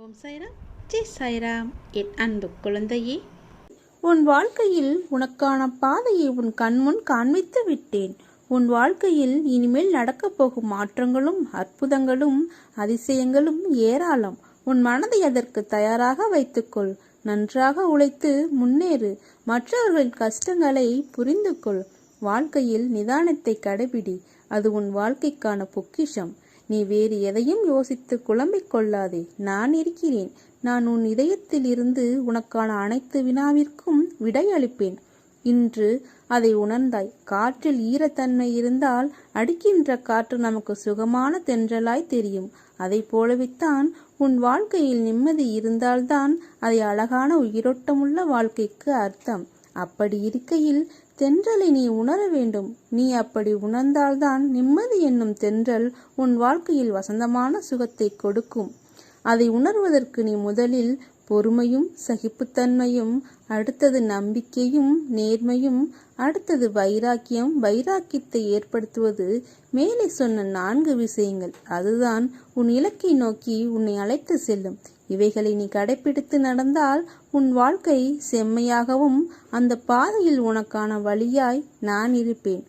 ஓம் சாய்ராம், ஜெய் சாய்ராம். என் அன்பு குழந்தையே, உன் வாழ்க்கையில் உனக்கான பாதையை உன் கண்முன் காண்பித்து விட்டேன். உன் வாழ்க்கையில் இனிமேல் நடக்கப் போகும் மாற்றங்களும் அற்புதங்களும் அதிசயங்களும் ஏராளம். உன் மனதை அதற்கு தயாராக வைத்துக்கொள். நன்றாக உழைத்து முன்னேறு. மற்றவர்களின் கஷ்டங்களை புரிந்து கொள். வாழ்க்கையில் நிதானத்தை கடைபிடி. அது உன் வாழ்க்கைக்கான பொக்கிஷம். நீ வேறு எதையும் யோசித்து குழம்பிக் கொள்ளாதே. நான் இருக்கிறேன். நான் உன் இதயத்தில் இருந்து உனக்கான அனைத்து வினாவிற்கும் விடையளிப்பேன். இன்று அதை உணர்ந்தாய். காற்றில் ஈரத்தன்மை இருந்தால் அடிக்கின்ற காற்று நமக்கு சுகமான தென்றலாய் தெரியும். அதை போலவித்தான் உன் வாழ்க்கையில் நிம்மதி இருந்தால்தான் அதை அழகான உயிரோட்டமுள்ள வாழ்க்கைக்கு அர்த்தம். அப்படி இருக்கையில் தென்றலை நீ உணர வேண்டும். நீ அப்படி உணர்ந்தால்தான் நிம்மதி என்னும் தென்றல் உன் வாழ்க்கையில் வசந்தமான சுகத்தை கொடுக்கும். அதை உணர்வதற்கு நீ முதலில் பொறுமையும் சகிப்புத்தன்மையும், அடுத்தது நம்பிக்கையும் நேர்மையும், அடுத்தது வைராக்கியம். வைராக்கியத்தை ஏற்படுத்துவது மேலே சொன்ன 4 விஷயங்கள். அதுதான் உன் இலக்கை நோக்கி உன்னை அழைத்து செல்லும். இவைகளை நீ கடைபிடித்து நடந்தால் உன் வாழ்க்கை செம்மையாகவும் அந்த பாதையில் உனக்கான வழியாய் நான் இருப்பேன்.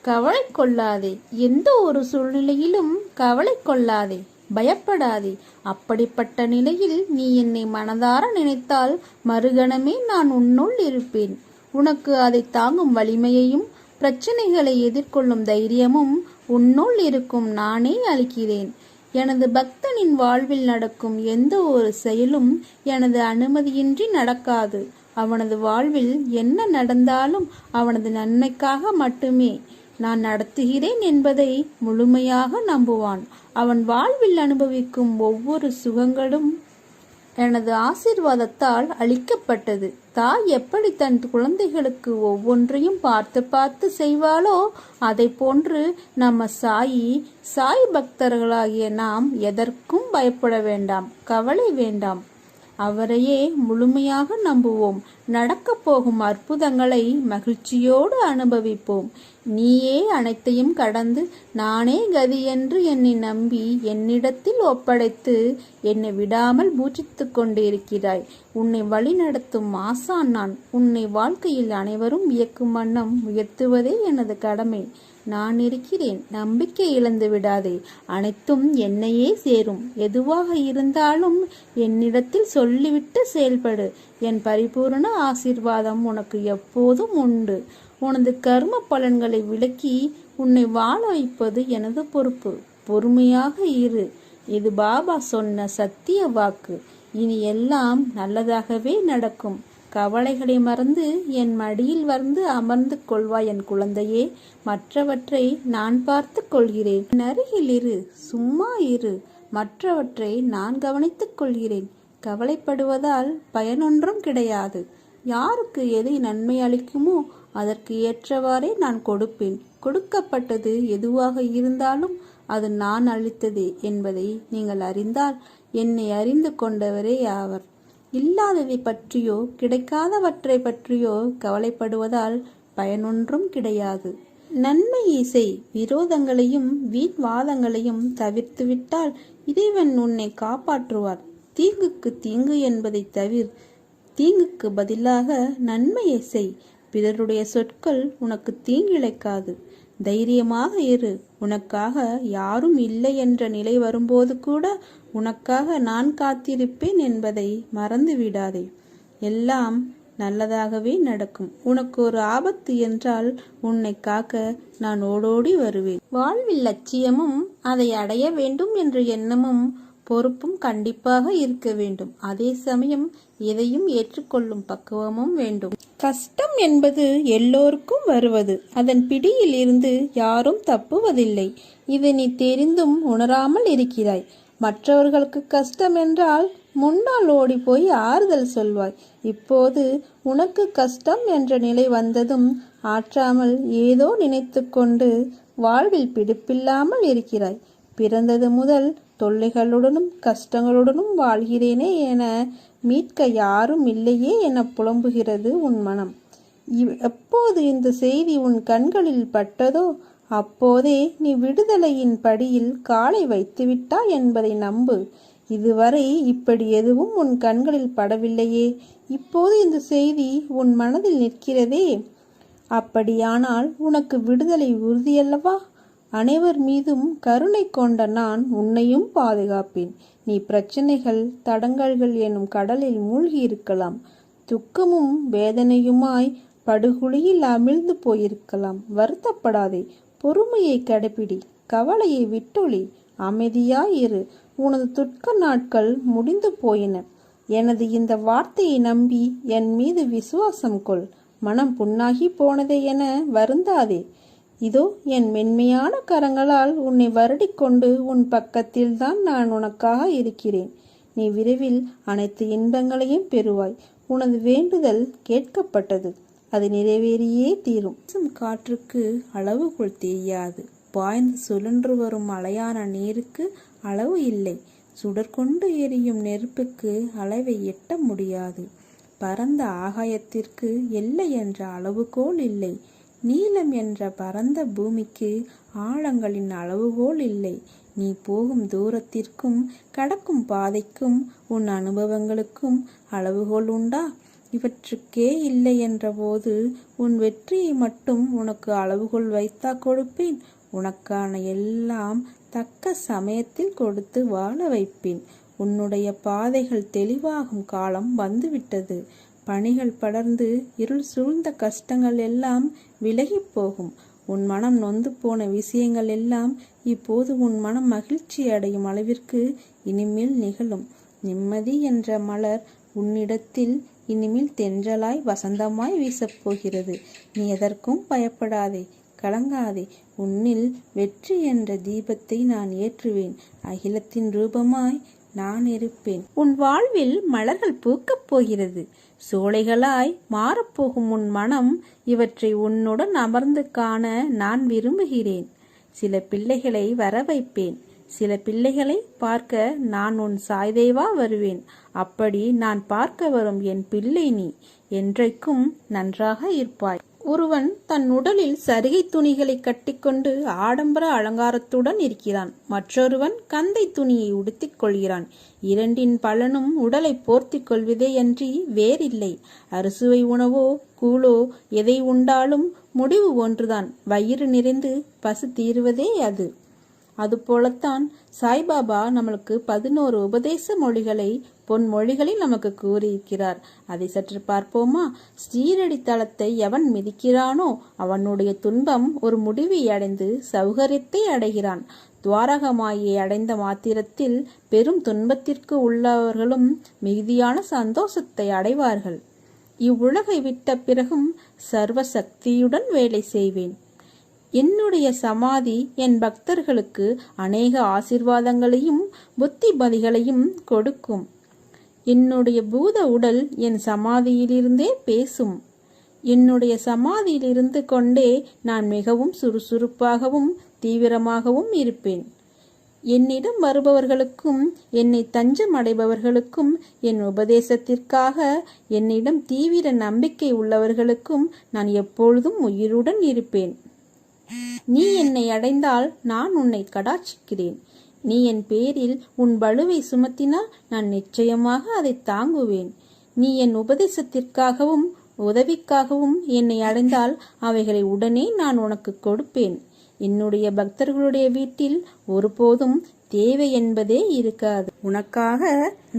கவலை கொள்ளாதே. எந்த ஒரு சூழ்நிலையிலும் கவலை கொள்ளாதே, பயப்படாதே. அப்படிப்பட்ட நிலையில் நீ என்னை மனதார நினைத்தால் மறுகணமே நான் உன்னுள் இருப்பேன். உனக்கு அதை தாங்கும் வலிமையையும் பிரச்சனைகளை எதிர்கொள்ளும் தைரியமும் உன்னுள் இருக்கும் நானே அளிக்கிறேன். எனது பக்தனின் வாழ்வில் நடக்கும் எந்த ஒரு செயலும் எனது அனுமதியின்றி நடக்காது. அவனது வாழ்வில் என்ன நடந்தாலும் அவனது நன்மைக்காக மட்டுமே நான் நடத்துகிறேன் என்பதை முழுமையாக நம்புவான். அவன் வாழ்வில் அனுபவிக்கும் ஒவ்வொரு சுகங்களும் எனது ஆசீர்வாதத்தால் அளிக்கப்பட்டது. தாய் எப்படி தன் குழந்தைகளுக்கு ஒவ்வொன்றையும் பார்த்து பார்த்து செய்வாளோ அதை போன்று நம்ம சாய் பக்தர்களாகிய நாம் எதற்கும் பயப்பட வேண்டாம், கவலை வேண்டாம். அவரையே முழுமையாக நம்புவோம். நடக்கப் போகும் அற்புதங்களை மகிழ்ச்சியோடு அனுபவிப்போம். நீயே அனைத்தையும் கடந்து நானே கதி என்று என்னை நம்பி என்னிடத்தில் ஒப்படைத்து என்னை விடாமல் பூஜித்து கொண்டிருக்கிறாய். உன்னை வழி நடத்தும் ஆசான் நான். உன்னை வாழ்க்கையில் அனைவரும் வியக்கும் வண்ணம் உயர்த்துவதே எனது கடமை. நான் இருக்கிறேன். நம்பிக்கை இழந்து விடாதே. அனைத்தும் என்னையே சேரும். எதுவாக இருந்தாலும் என்னிடத்தில் சொல்லிவிட்டு செயல்படு. என் பரிபூரண ஆசீர்வாதம் உனக்கு எப்போதும் உண்டு. உனது கர்ம பலன்களை விலக்கி உன்னை வாழ வைப்பது எனது பொறுப்பு. பொறுமையாக இரு. இது பாபா சொன்ன சத்திய வாக்கு. இனி எல்லாம் நல்லதாகவே நடக்கும். கவலைகளை மறந்து என் மடியில் வந்து அமர்ந்து கொள்வாய் என் குழந்தையே. மற்றவற்றை நான் பார்த்து கொள்கிறேன். என் அருகில் இரு, சும்மா இரு. மற்றவற்றை நான் கவனித்துக் கொள்கிறேன். கவலைப்படுவதால் பயனொன்றும் கிடையாது. யாருக்கு எதை நன்மை அளிக்குமோ அதற்கு ஏற்றவாறே நான் கொடுப்பேன். கொடுக்கப்பட்டது எதுவாக இருந்தாலும் அது நான் அளித்ததே என்பதை நீங்கள் அறிந்தால் என்னை அறிந்து கொண்டவரே ஆவர். இல்லாததை பற்றியோ கிடைக்காதவற்றை பற்றியோ கவலைப்படுவதால் பயனொன்றும் கிடையாது. நன்மையை செய். விரோதங்களையும் வீண் வாதங்களையும் தவிர்த்துவிட்டால் இறைவன் உன்னை காப்பாற்றுவார். தீங்குக்கு தீங்கு என்பதை தவிர தீங்குக்கு பதிலாக நன்மையை செய். பிறருடைய சொற்கள் உனக்கு தீங்கிழைக்காது. தைரியமாக இரு. உனக்காக யாரும் இல்லை என்ற நிலை வரும்போது கூட உனக்காக நான் காத்திருப்பேன் என்பதை மறந்து விடாதே. எல்லாம் நல்லதாகவே நடக்கும். உனக்கு ஒரு ஆபத்து என்றால் உன்னை காக்க நான் ஓடோடி வருவேன். வாழ்வில் லட்சியமும் அதை அடைய வேண்டும் என்ற எண்ணமும் பொறுப்பும் கண்டிப்பாக இருக்க வேண்டும். அதே சமயம் எதையும் ஏற்றுக்கொள்ளும் பக்குவமும் வேண்டும். கஷ்டம் என்பது எல்லோருக்கும் வருவது. அதன் பிடியில் இருந்து யாரும் தப்புவதில்லை. இதை நீ தெரிந்தும் உணராமல் இருக்கிறாய். மற்றவர்களுக்கு கஷ்டம் என்றால் முன்னால் ஓடி போய் ஆறுதல் சொல்வாய். இப்போது உனக்கு கஷ்டம் என்ற நிலை வந்ததும் ஆற்றாமல் ஏதோ நினைத்து கொண்டு வாழ்வில் பிடிப்பில்லாமல் இருக்கிறாய். பிறந்தது முதல் தொல்லைகளுடனும் கஷ்டங்களுடனும் வாழ்கிறேனே என மீட்க யாரும் இல்லையே என புலம்புகிறது உன் மனம். எப்போது இந்த செய்தி உன் கண்களில் பட்டதோ அப்போதே நீ விடுதலையின் படியில் காலை வைத்துவிட்டாய் என்பதை நம்பு. இதுவரை இப்படி எதுவும் உன் கண்களில் படவில்லையே, இப்போது இந்த செய்தி உன் மனதில் நிற்கிறதே. அப்படியானால் உனக்கு விடுதலை உறுதியல்லவா? அனைவர் மீதும் கருணை கொண்ட நான் உன்னையும் பாதுகாப்பேன். நீ பிரச்சனைகள் தடங்கல்கள் எனும் கடலில் மூழ்கி இருக்கலாம். துக்கமும் வேதனையுமாய் படுகுழியில் அமிழ்ந்து போயிருக்கலாம். வருத்தப்படாதே, பொறுமையை கடைபிடி, கவலையை விட்டொழி, அமைதியாயிரு. உனது துக்க நாட்கள் முடிந்து போயின. எனது இந்த வார்த்தையை நம்பி என் மீது விசுவாசம் கொள். மனம் புண்ணாகி போனதே என வருந்தாதே. இதோ என் மென்மையான கரங்களால் உன்னை வருடிக்கொண்டு உன் பக்கத்தில்தான் நான் உனக்காக இருக்கிறேன். நீ விரைவில் அனைத்து இன்பங்களையும் பெறுவாய். உனது வேண்டுதல் கேட்கப்பட்டது, அது நிறைவேறியே தீரும். காற்றுக்கு அளவுக்குள் தெரியாது, பாய்ந்து சுழன்று வரும் அலையான நீருக்கு அளவு இல்லை. சுடர்கொண்டு எரியும் நெருப்புக்கு அளவை எட்ட முடியாது. பரந்த ஆகாயத்திற்கு எல்லை என்ற அளவுகோல் இல்லை. நீளம் என்ற பரந்த பூமிக்கு ஆழங்களின் அளவுகோல் இல்லை. நீ போகும் தூரத்திற்கும் கடக்கும் பாதைக்கும் உன் அனுபவங்களுக்கும் அளவுகோல் உண்டா? இவற்றுக்கே இல்லை என்ற போது உன் வெற்றியை மட்டும் உனக்கு அளவுகோல் வைத்தா கொடுப்பேன்? உனக்கான எல்லாம் தக்க சமயத்தில் கொடுத்து வாழ வைப்பேன். உன்னுடைய பாதைகள் தெளிவாகும் காலம் வந்துவிட்டது. பனிகள் படர்ந்து இருள் சூழ்ந்த கஷ்டங்கள் எல்லாம் விலகி போகும். உன் மனம் நொந்து போன விஷயங்கள் எல்லாம் இப்போது உன் மனம் மகிழ்ச்சி அடையும் அளவிற்கு இனிமேல் நிகழும். நிம்மதி என்ற மலர் உன்னிடத்தில் இனிமேல் தென்றலாய் வசந்தமாய் வீசப்போகிறது. நீ எதற்கும் பயப்படாதே, கலங்காதே. உன்னில் வெற்றி என்ற தீபத்தை நான் ஏற்றுவேன். அகிலத்தின் ரூபமாய் நான் இருப்பேன். உன் வாழ்வில் மலர்கள் பூக்கப் போகிறது. சோலைகளாய் மாறப்போகும் உன் மனம் இவற்றை உன்னுடன் அமர்ந்து காண நான் விரும்புகிறேன். சில பிள்ளைகளை வர வைப்பேன். சில பிள்ளைகளை பார்க்க நான் உன் சாய்தேவா வருவேன். அப்படி நான் பார்க்க வரும் என் பிள்ளை நீ என்றைக்கும் நன்றாக இருப்பாய். ஒருவன் தன் உடலில் சரிகை துணிகளை கட்டிக்கொண்டு ஆடம்பர அலங்காரத்துடன் இருக்கிறான். மற்றொருவன் கந்தை துணியை உடுத்திக் கொள்கிறான். இரண்டின் பலனும் உடலை போர்த்திக் கொள்வதே அன்றி வேறில்லை. அறுசுவை உணவோ கூழோ எதை உண்டாலும் முடிவு ஒன்றுதான், வயிறு நிறைந்து பசி தீருவதே அது. அதுபோலத்தான் சாய்பாபா நம்மளுக்கு 11 உபதேச மொழிகளை பொன்மொழிகளில் நமக்கு கூறியிருக்கிறார். அதை சற்று பார்ப்போமா? ஸ்ரீரடி தலத்தை எவன் மிதிக்கிறானோ அவனுடைய துன்பம் ஒரு முடிவை அடைந்து சௌகரியத்தை அடைகிறான். துவாரகமாயை அடைந்த மாத்திரத்தில் பெரும் துன்பத்திற்கு உள்ளவர்களும் மிகுதியான சந்தோஷத்தை அடைவார்கள். இவ்வுலகை விட்ட பிறகும் சர்வ சக்தியுடன் வேலை செய்வேன். என்னுடைய சமாதி என் பக்தர்களுக்கு அநேக ஆசீர்வாதங்களையும் புத்திமதிகளையும் கொடுக்கும். என்னுடைய பூத உடல் என் சமாதியிலிருந்தே பேசும். என்னுடைய சமாதியிலிருந்து கொண்டே நான் மிகவும் சுறுசுறுப்பாகவும் தீவிரமாகவும் இருப்பேன். என்னிடம் வருபவர்களுக்கும் என்னை தஞ்சம் அடைபவர்களுக்கும் என் உபதேசத்திற்காக என்னிடம் தீவிர நம்பிக்கை உள்ளவர்களுக்கும் நான் எப்பொழுதும் உயிருடன் இருப்பேன். நீ என்னை அடைந்தால் நான் உன்னை கடாட்சிக்கிறேன். நீ என் பேரில் உன் பளுவை சுமத்தினால் நான் நிச்சயமாக அதை தாங்குவேன். நீ என் உபதேசத்திற்காகவும் உதவிக்காகவும் என்னை அடைந்தால் அவைகளை உடனே நான் உனக்கு கொடுப்பேன். என்னுடைய பக்தர்களுடைய வீட்டில் ஒருபோதும் தேவை என்பதே இருக்காது. உனக்காக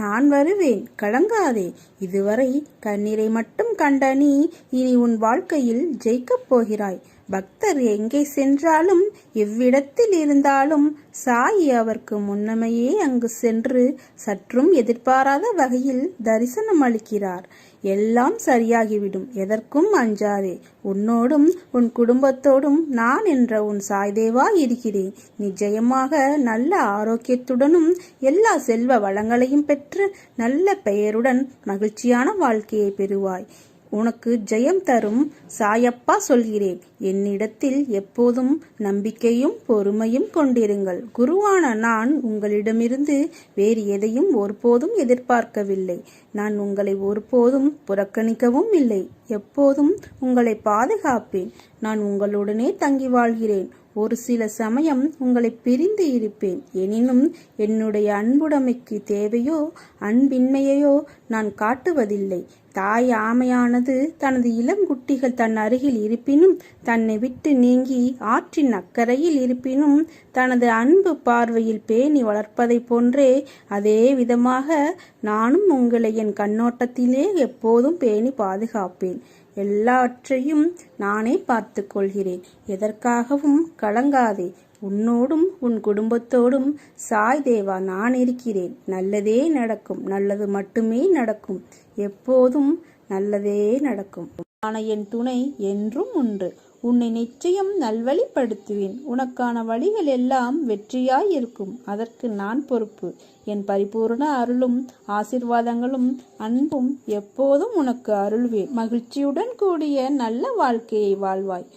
நான் வருவேன், கலங்காதே. இதுவரை கண்ணீரை மட்டும் கண்ட நீ இனி உன் வாழ்க்கையில் ஜெயிக்கப் போகிறாய். பக்தர் எங்கே சென்றாலும் எவ்விடத்தில் இருந்தாலும் சாயி அவருக்கு முன்னமையே அங்கு சென்று சற்றும் எதிர்பாராத வகையில் தரிசனம் அளிக்கிறார். எல்லாம் சரியாகிவிடும், எதற்கும் அஞ்சாதே. உன்னோடும் உன் குடும்பத்தோடும் நான் என்ற உன் சாய்தேவா இருக்கிறேன். நிச்சயமாக நல்ல ஆரோக்கியத்துடனும் எல்லா செல்வ வளங்களையும் பெற்று நல்ல பெயருடன் மகிழ்ச்சியான வாழ்க்கையை பெறுவாய். உனக்கு ஜெயம் தரும் சாயப்பா சொல்கிறேன். என்னிடத்தில் எப்போதும் நம்பிக்கையும் பொறுமையும் கொண்டிருங்கள். குருவான நான் உங்களிடமிருந்து வேறு எதையும் ஒருபோதும் எதிர்பார்க்கவில்லை. நான் உங்களை ஒருபோதும் புறக்கணிக்கவும் இல்லை. எப்போதும் உங்களை பாதுகாப்பேன். நான் உங்களுடனே தங்கி வாழ்கிறேன். ஒரு சில சமயம் உங்களை பிரிந்து இருப்பேன். எனினும் என்னுடைய அன்புடைமைக்கு தேவையோ அன்பின்மையையோ நான் காட்டுவதில்லை. தாய் ஆமையானது தனது இளங்குட்டிகள் தன் அருகில் இருப்பினும், தன்னை விட்டு நீங்கி ஆற்றின் அக்கறையில் இருப்பினும் தனது அன்பு பார்வையில் பேணி வளர்ப்பதைப் போன்றே அதே விதமாக நானும் உங்களை என் கண்ணோட்டத்திலே எப்போதும் பேணி பாதுகாப்பேன். எல்லாவற்றையும் நானே பார்த்து கொள்கிறேன். எதற்காகவும் கலங்காதே. உன்னோடும் உன் குடும்பத்தோடும் சாய் தேவா நான் இருக்கிறேன். நல்லதே நடக்கும். நல்லது மட்டுமே நடக்கும். எப்போதும் நல்லதே நடக்கும். ஆன என் துணை என்றும் உண்டு. உன்னை நிச்சயம் நல்வழிப்படுத்துவேன். உனக்கான வழிகள் எல்லாம் வெற்றியாய் இருக்கும். அதற்கு நான் பொறுப்பு. என் பரிபூர்ண அருளும் ஆசீர்வாதங்களும் அன்பும் எப்போதும் உனக்கு அருள்வேன். மகிழ்ச்சியுடன் கூடிய நல்ல வாழ்க்கையை வாழ்வாய்.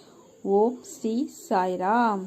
ஓம் ஸ்ரீ சாய்ராம்.